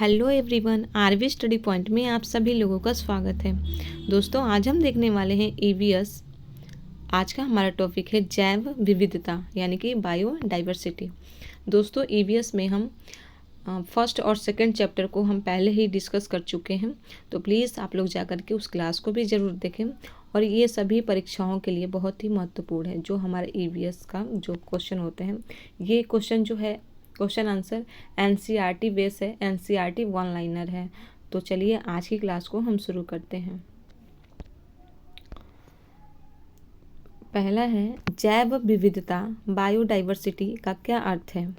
Hello everyone, RV study point में आप सभी लोगों का स्वागत है। दोस्तों, आज हम देखने वाले हैं ईवीएस। आज का हमारा टॉपिक है जैव विविधता यानी कि बायोडाइवर्सिटी। दोस्तों, ईवीएस में हम फर्स्ट और सेकंड चैप्टर को हम पहले ही डिस्कस कर चुके हैं, तो प्लीज़ आप लोग जा कर के उस क्लास को भी ज़रूर देखें। और ये सभी परीक्षाओं के लिए बहुत ही महत्वपूर्ण है। जो हमारे ईवीएस का जो क्वेश्चन होते हैं, ये क्वेश्चन जो है क्वेश्चन आंसर एनसीईआरटी बेस है, एनसीईआरटी वन लाइनर है। तो चलिए आज की क्लास को हम शुरू करते हैं। पहला है जैव विविधता बायोडाइवर्सिटी का क्या अर्थ है।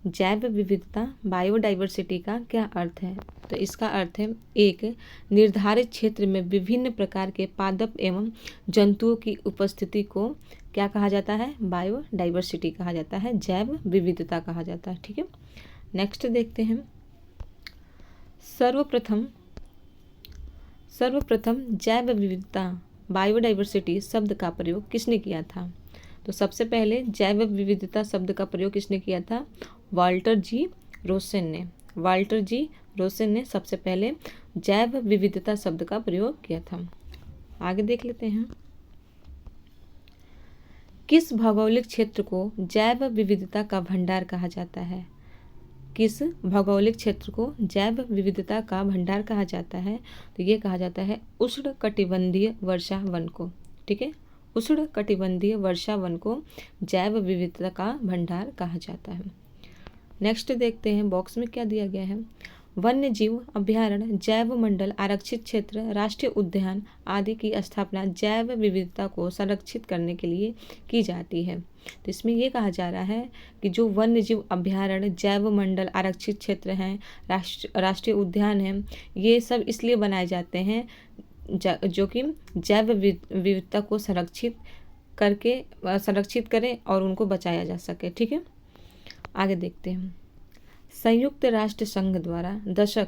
जैव विविधता बायोडाइवर्सिटी का क्या अर्थ है? तो इसका अर्थ है एक निर्धारित क्षेत्र में विभिन्न प्रकार के पादप एवं जंतुओं की उपस्थिति को क्या कहा जाता है? बायोडाइवर्सिटी कहा जाता है, जैव विविधता कहा जाता है। ठीक है, नेक्स्ट देखते हैं। सर्वप्रथम जैव विविधता बायोडाइवर्सिटी शब्द का प्रयोग किसने किया था? तो सबसे पहले जैव विविधता शब्द का प्रयोग किसने किया था? वाल्टर जी रोसेन ने सबसे पहले जैव विविधता शब्द का प्रयोग किया था। आगे देख लेते हैं। किस भौगोलिक क्षेत्र को जैव विविधता का भंडार कहा जाता है? किस भौगोलिक क्षेत्र को जैव विविधता का भंडार कहा जाता है? तो ये कहा जाता है उष्णकटिबंधीय वर्षा वन को। ठीक है, उष्णकटिबंधीय वर्षा वन को जैव विविधता का भंडार कहा जाता है। नेक्स्ट देखते हैं, बॉक्स में क्या दिया गया है। वन्य जीव अभ्यारण्य, जैव मंडल, आरक्षित क्षेत्र, राष्ट्रीय उद्यान आदि की स्थापना जैव विविधता को संरक्षित करने के लिए की जाती है। तो इसमें ये कहा जा रहा है कि जो वन्य जीव अभ्यारण्य, जैव मंडल, आरक्षित क्षेत्र हैं, राष्ट्रीय उद्यान हैं, ये सब इसलिए बनाए जाते हैं जो कि जैव विविधता को संरक्षित करें और उनको बचाया जा सके। ठीक है, आगे देखते हैं। संयुक्त राष्ट्र संघ द्वारा दशक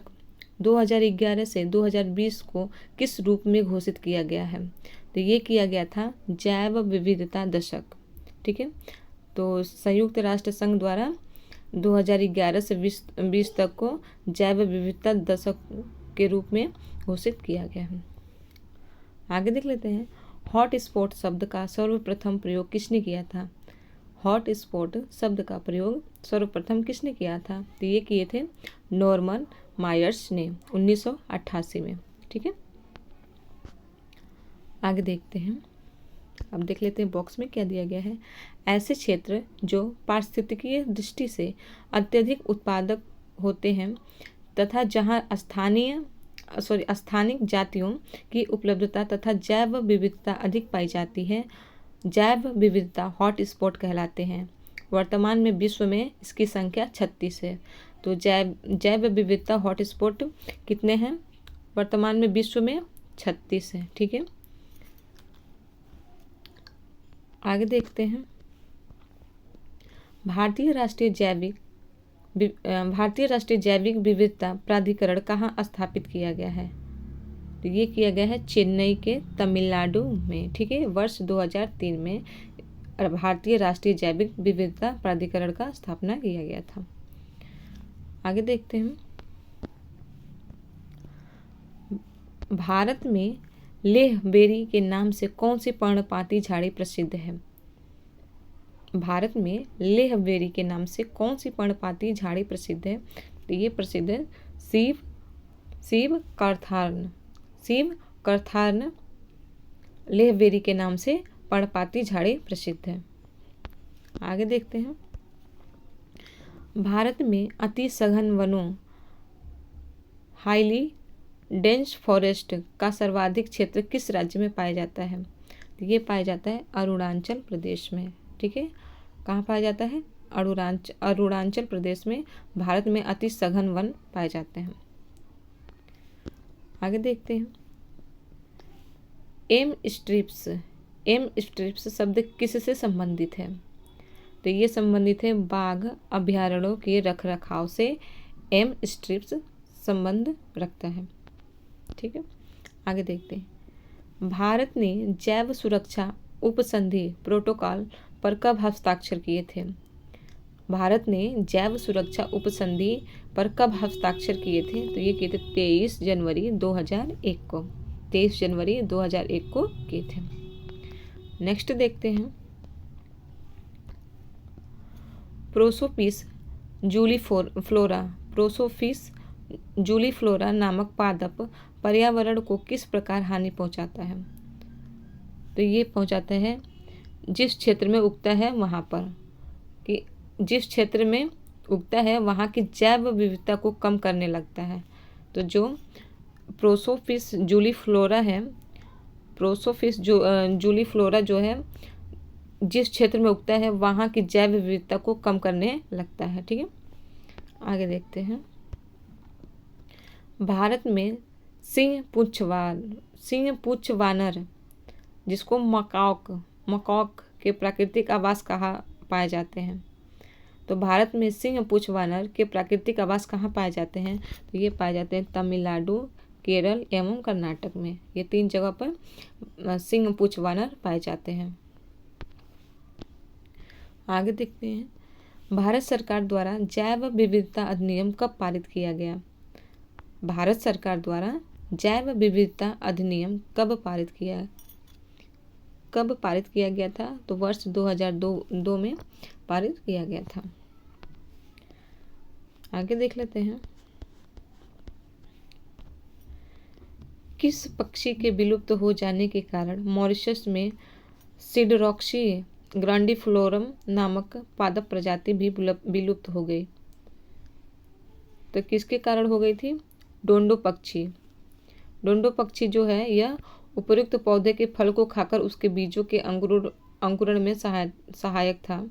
2011 से 2020 को किस रूप में घोषित किया गया है? तो ये किया गया था जैव विविधता दशक। ठीक है, तो संयुक्त राष्ट्र संघ द्वारा 2011 से 2020 तक को जैव विविधता दशक के रूप में घोषित किया गया है। आगे देख लेते हैं। हॉट स्पॉट शब्द का सर्वप्रथम प्रयोग किसने किया था? हॉट स्पॉट शब्द का प्रयोग सर्वप्रथम किसने किया था? तो ये किए थे नॉर्मन मायर्स ने 1988 में। ठीक है, आगे देखते हैं। अब देख लेते हैं बॉक्स में क्या दिया गया है। ऐसे क्षेत्र जो पारिस्थितिकीय दृष्टि से अत्यधिक उत्पादक होते हैं तथा जहां स्थानिक जातियों की उपलब्धता तथा जैव विविधता अधिक पाई जाती है, जैव विविधता हॉट स्पॉट कहलाते हैं। वर्तमान में विश्व में इसकी संख्या 36 है। तो जैव विविधता हॉट स्पॉट कितने हैं? वर्तमान में विश्व में 36 है। ठीक है, आगे देखते हैं। भारतीय राष्ट्रीय जैविक विविधता प्राधिकरण कहाँ स्थापित किया गया है? तो ये किया गया है चेन्नई के तमिलनाडु में। ठीक है, वर्ष 2003 में भारतीय राष्ट्रीय जैविक विविधता प्राधिकरण का स्थापना किया गया था। आगे देखते हैं। भारत में लेह बेरी के नाम से कौन सी पर्णपाती झाड़ी प्रसिद्ध है? भारत में लेह बेरी के नाम से कौन सी पर्णपाती झाड़ी प्रसिद्ध है? तो ये प्रसिद्ध है शिव कर्थार्न लेह बेरी के नाम से पर्णपाती झाड़ी प्रसिद्ध है। आगे देखते हैं। भारत में अति सघन वनों हाईली डेंस फॉरेस्ट का सर्वाधिक क्षेत्र किस राज्य में पाया जाता है? तो ये पाया जाता है अरुणाचल प्रदेश में। ठीक है, कहाँ पाया जाता है? अरुणाचल प्रदेश में भारत में अति सघन वन पाए जाते हैं। आगे देखते हैं। एम स्ट्रिप्स शब्द किससे संबंधित है? तो ये संबंधित है बाघ अभ्यारण्यों के रखरखाव से एम स्ट्रिप्स संबंध रखता है। ठीक है, आगे देखते हैं। भारत ने जैव सुरक्षा उपसंधि प्रोटोकॉल पर कब हस्ताक्षर किए थे? भारत ने जैव सुरक्षा उपसंधि पर कब हस्ताक्षर किए थे? तो ये किए थे 23 जनवरी 2001 को। 23 जनवरी 2001 को किए थे। नेक्स्ट देखते हैं, प्रोसोपिस जूलीफ्लोरा नामक पादप पर्यावरण को किस प्रकार हानि पहुंचाता है? तो ये पहुंचाता है जिस क्षेत्र में उगता है वहाँ पर, कि जिस क्षेत्र में उगता है वहाँ की जैव विविधता को कम करने लगता है। तो जो प्रोसोपिस जूलीफ्लोरा है, जूलीफ्लोरा जो है जिस क्षेत्र में उगता है वहाँ की जैव विविधता को कम करने लगता है। ठीक है, आगे देखते हैं, भारत में सिंह पुच्छ वानर जिसको मकॉक के प्राकृतिक आवास कहाँ पाए जाते हैं? तो भारत में सिंह पुच्छ वानर के प्राकृतिक आवास कहाँ पाए जाते हैं? तो ये पाए जाते हैं तमिलनाडु, केरल एवं कर्नाटक में। ये 3 जगह पर सिंह पुच्छ वानर पाए जाते हैं। आगे देखते हैं, भारत सरकार द्वारा जैव विविधता अधिनियम कब पारित किया गया? भारत सरकार द्वारा जैव विविधता अधिनियम कब पारित किया गया था? तो वर्ष 2002 में पारित किया गया था। आगे देख लेते हैं, किस पक्षी के विलुप्त हो जाने के कारण मॉरिशस में सिडरॉक्सी ग्रांडिफ्लोरम नामक पादप प्रजाति भी विलुप्त हो गई? तो किसके कारण हो गई थी? डोंडो पक्षी जो है यह उपयुक्त पौधे के फल को खाकर उसके बीजों के अंकुरण में सहायक था।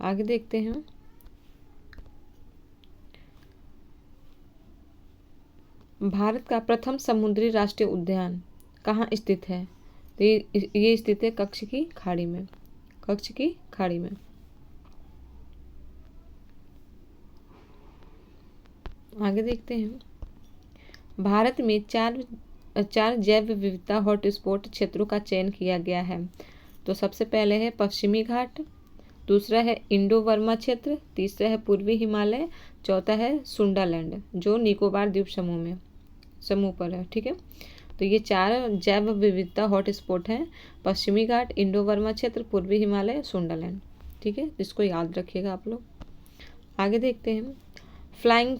आगे देखते हैं, भारत का प्रथम समुद्री राष्ट्रीय उद्यान कहाँ स्थित है? तो ये स्थित है कच्छ की खाड़ी में। आगे देखते हैं, भारत में चार जैव विविधता हॉटस्पॉट क्षेत्रों का चयन किया गया है। तो सबसे पहले है पश्चिमी घाट, दूसरा है इंडो बर्मा क्षेत्र, तीसरा है पूर्वी हिमालय, चौथा है सुंडालैंड जो निकोबार द्वीप समूह पर है। ठीक है, तो ये 4 जैव विविधता हॉटस्पॉट हैं, पश्चिमी घाट, इंडो बर्मा क्षेत्र, पूर्वी हिमालय, सुंडालैंड। ठीक है, इसको याद रखिएगा आप लोग। आगे देखते हैं, फ्लाइंग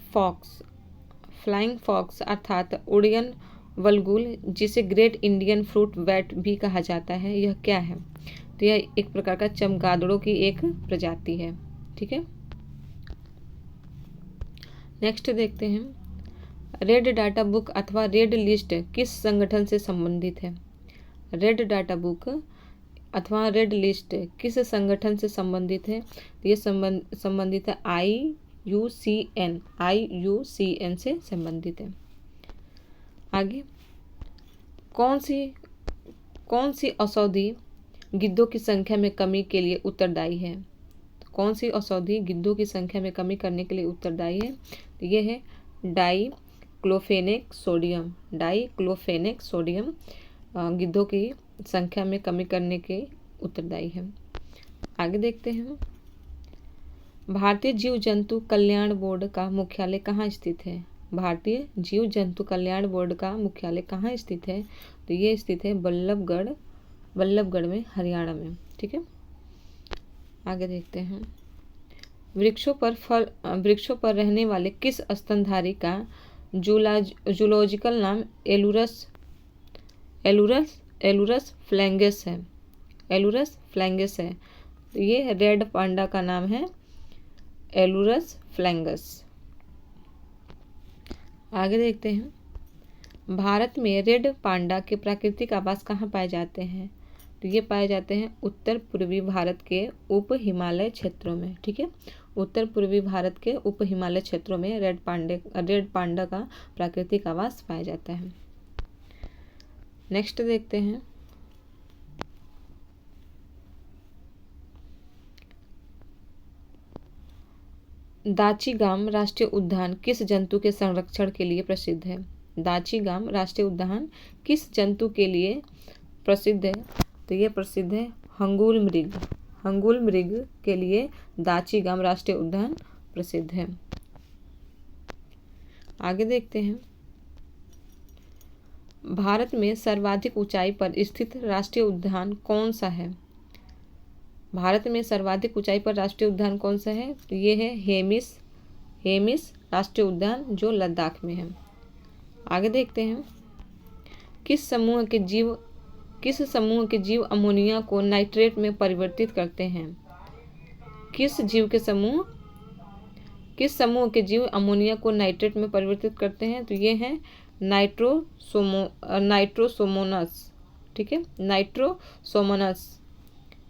फॉक्स अर्थात उड़ियन वलगुल जिसे ग्रेट इंडियन फ्रूट बैट भी कहा जाता है, यह क्या है? तो यह एक प्रकार का चमगादड़ों की एक प्रजाति है। ठीक है, नेक्स्ट देखते हैं, रेड डाटा बुक अथवा रेड लिस्ट किस संगठन से संबंधित है? रेड डाटा बुक अथवा रेड लिस्ट किस संगठन से संबंधित है? तो ये संबंधित है IUCN से संबंधित है। आगे, कौन सी औषधि गिद्धों की संख्या में कमी के लिए उत्तरदायी है? कौन सी औषधि गिद्धों की संख्या में कमी करने के लिए उत्तरदायी है? तो ये है डाइक्लोफेनेक सोडियम गिद्धों की संख्या में कमी करने के उत्तरदायी है। आगे देखते हैं, भारतीय जीव जंतु कल्याण बोर्ड का मुख्यालय कहाँ स्थित है? भारतीय जीव जंतु कल्याण बोर्ड का मुख्यालय कहाँ स्थित है? तो ये स्थित है बल्लभगढ़ में, हरियाणा में। ठीक है, आगे देखते हैं, वृक्षों पर रहने वाले किस स्तनधारी का जूलॉजिकल नाम एलुरस फ्लैंगस है। तो ये रेड पांडा का नाम है एलुरस फ्लैंगस। आगे देखते हैं, भारत में रेड पांडा के प्राकृतिक आवास कहाँ पाए जाते हैं? तो ये पाए जाते हैं उत्तर पूर्वी भारत के उप हिमालय क्षेत्रों में। ठीक है, उत्तर पूर्वी भारत के उप हिमालय क्षेत्रों में रेड पांडा का प्राकृतिक आवास पाया जाता है। नेक्स्ट देखते हैं, दाचीगाम राष्ट्रीय उद्यान किस जंतु के संरक्षण के लिए प्रसिद्ध है? दाचीगाम राष्ट्रीय उद्यान किस जंतु के लिए प्रसिद्ध है? तो ये प्रसिद्ध है हंगुल मृग। हंगुल मृग के लिए दाचीगम राष्ट्रीय उद्यान प्रसिद्ध है। आगे देखते हैं, भारत में सर्वाधिक ऊंचाई पर स्थित राष्ट्रीय उद्यान कौन सा है? भारत में सर्वाधिक ऊंचाई पर राष्ट्रीय उद्यान कौन सा है? तो ये है हेमिस राष्ट्रीय उद्यान, जो लद्दाख में है। आगे देखते हैं, किस समूह के जीव अमोनिया को नाइट्रेट में परिवर्तित करते हैं? किस समूह के जीव अमोनिया को नाइट्रेट में परिवर्तित करते हैं? तो ये है नाइट्रोसोमोनास। ठीक है, नाइट्रोसोमोनास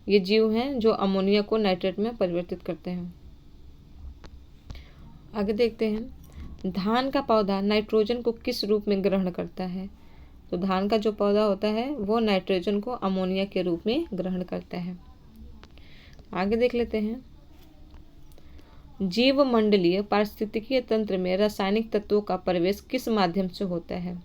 ये जीव हैं जो अमोनिया को नाइट्रेट में परिवर्तित करते हैं। आगे देखते हैं, धान का पौधा नाइट्रोजन को किस रूप में ग्रहण करता है? तो धान का जो पौधा होता है वो नाइट्रोजन को अमोनिया के रूप में ग्रहण करता है। आगे देख लेते हैं, जीवमंडलीय पारिस्थितिकीय तंत्र में रासायनिक तत्वों का प्रवेश किस माध्यम से होता है?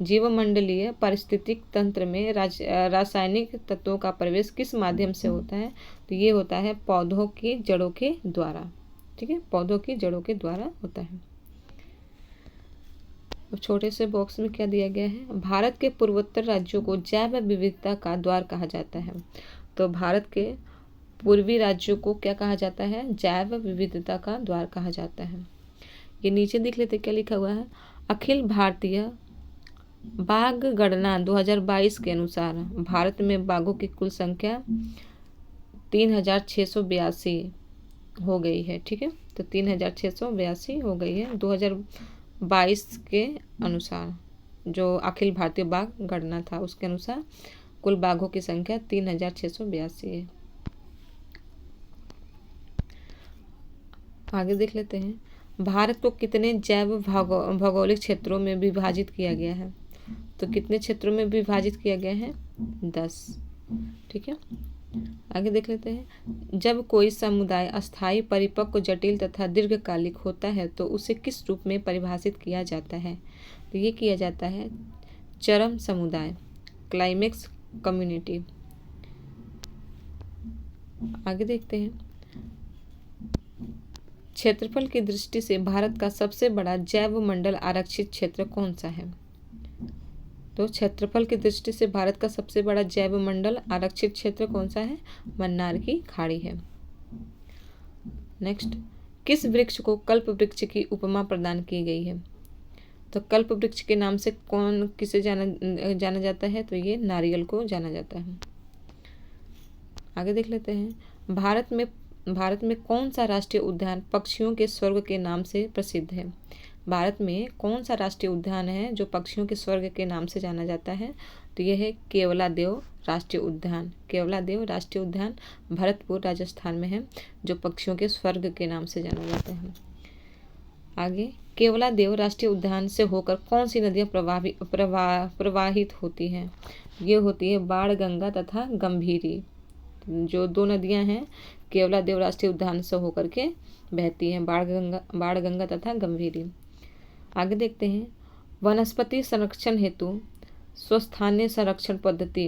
जीवमंडलीय पारिस्थितिक तंत्र में रासायनिक तत्वों का प्रवेश किस माध्यम से होता है? तो ये होता है पौधों की जड़ों के द्वारा। ठीक है, पौधों की जड़ों के द्वारा होता है। छोटे से बॉक्स में क्या दिया गया है? भारत के पूर्वोत्तर राज्यों को जैव विविधता का द्वार कहा जाता है। तो भारत के पूर्वी राज्यों को क्या कहा जाता है? जैव विविधता का द्वार कहा जाता है। ये नीचे देख लेते क्या लिखा हुआ है, अखिल भारतीय बाघ गणना 2022 के अनुसार भारत में बाघों की कुल संख्या 3682 हो गई है। ठीक है, तो 3682 हो गई है 2022 के अनुसार। जो अखिल भारतीय बाघ गणना था उसके अनुसार कुल बाघों की संख्या 3682 है। आगे देख लेते हैं, भारत को कितने जैव भौगोलिक क्षेत्रों में विभाजित किया गया है? तो कितने क्षेत्रों में विभाजित किया गया है? 10। ठीक है, आगे देख लेते हैं, जब कोई समुदाय अस्थायी, परिपक्व, जटिल तथा दीर्घकालिक होता है तो उसे किस रूप में परिभाषित किया जाता है? तो ये किया जाता है चरम समुदाय, क्लाइमेक्स कम्युनिटी। आगे देखते हैं, क्षेत्रफल की दृष्टि से भारत का सबसे बड़ा जैव मंडल आरक्षित क्षेत्र कौन सा है? तो क्षेत्रफल की दृष्टि से भारत का सबसे बड़ा जैव मंडल आरक्षित क्षेत्र कौन सा है? मन्नार की खाड़ी है। नेक्स्ट, किस वृक्ष को कल्प वृक्ष की उपमा प्रदान की गई है? तो कल्प वृक्ष के नाम से किसे जाना जाता है? तो ये नारियल को जाना जाता है। आगे देख लेते हैं, भारत में कौन सा राष्ट्रीय उद्यान पक्षियों के स्वर्ग के नाम से प्रसिद्ध है? भारत में कौन सा राष्ट्रीय उद्यान है जो पक्षियों के स्वर्ग के नाम से जाना जाता है? तो यह है केवलादेव राष्ट्रीय उद्यान। केवलादेव राष्ट्रीय उद्यान भरतपुर राजस्थान में है, जो पक्षियों के स्वर्ग के नाम से जाना जाता है। आगे, केवलादेव राष्ट्रीय उद्यान से होकर कौन सी नदियाँ प्रवाहित होती हैं? ये होती है बाणगंगा तथा गंभीरी। जो 2 नदियाँ हैं केवलादेव राष्ट्रीय उद्यान से होकर के बहती हैं, बाणगंगा तथा गंभीरी। आगे देखते हैं, वनस्पति संरक्षण हेतु स्वस्थानीय संरक्षण पद्धति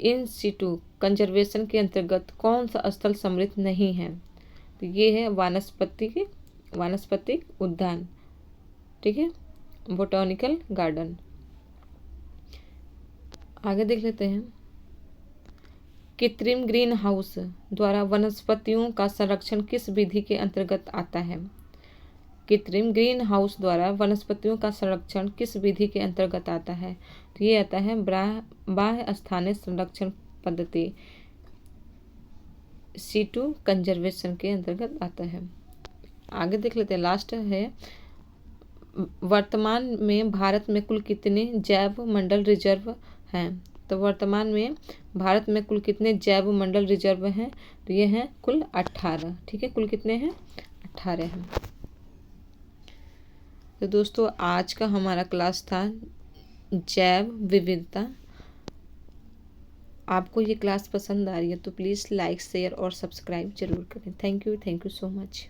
इन सिटू कंजर्वेशन के अंतर्गत कौन सा स्थल सम्मिलित नहीं है? तो ये है वानस्पतिक उद्यान। ठीक है, बोटैनिकल गार्डन। आगे देख लेते हैं, कृत्रिम ग्रीन हाउस द्वारा वनस्पतियों का संरक्षण किस विधि के अंतर्गत आता है? कृत्रिम ग्रीन हाउस द्वारा वनस्पतियों का संरक्षण किस विधि के अंतर्गत आता है? तो ये आता है बाह्य स्थानीय संरक्षण पद्धति, सिटू कंजर्वेशन के अंतर्गत आता है। आगे देख लेते हैं, लास्ट है, वर्तमान में भारत में कुल कितने जैव मंडल रिजर्व हैं? तो वर्तमान में भारत में कुल कितने जैव मंडल रिजर्व हैं? तो ये हैं कुल 18। ठीक है, कुल कितने हैं? 18 हैं। तो दोस्तों आज का हमारा क्लास था जैव विविधता। आपको ये क्लास पसंद आ रही है तो प्लीज़ लाइक, शेयर और सब्सक्राइब जरूर करें। Thank you so much.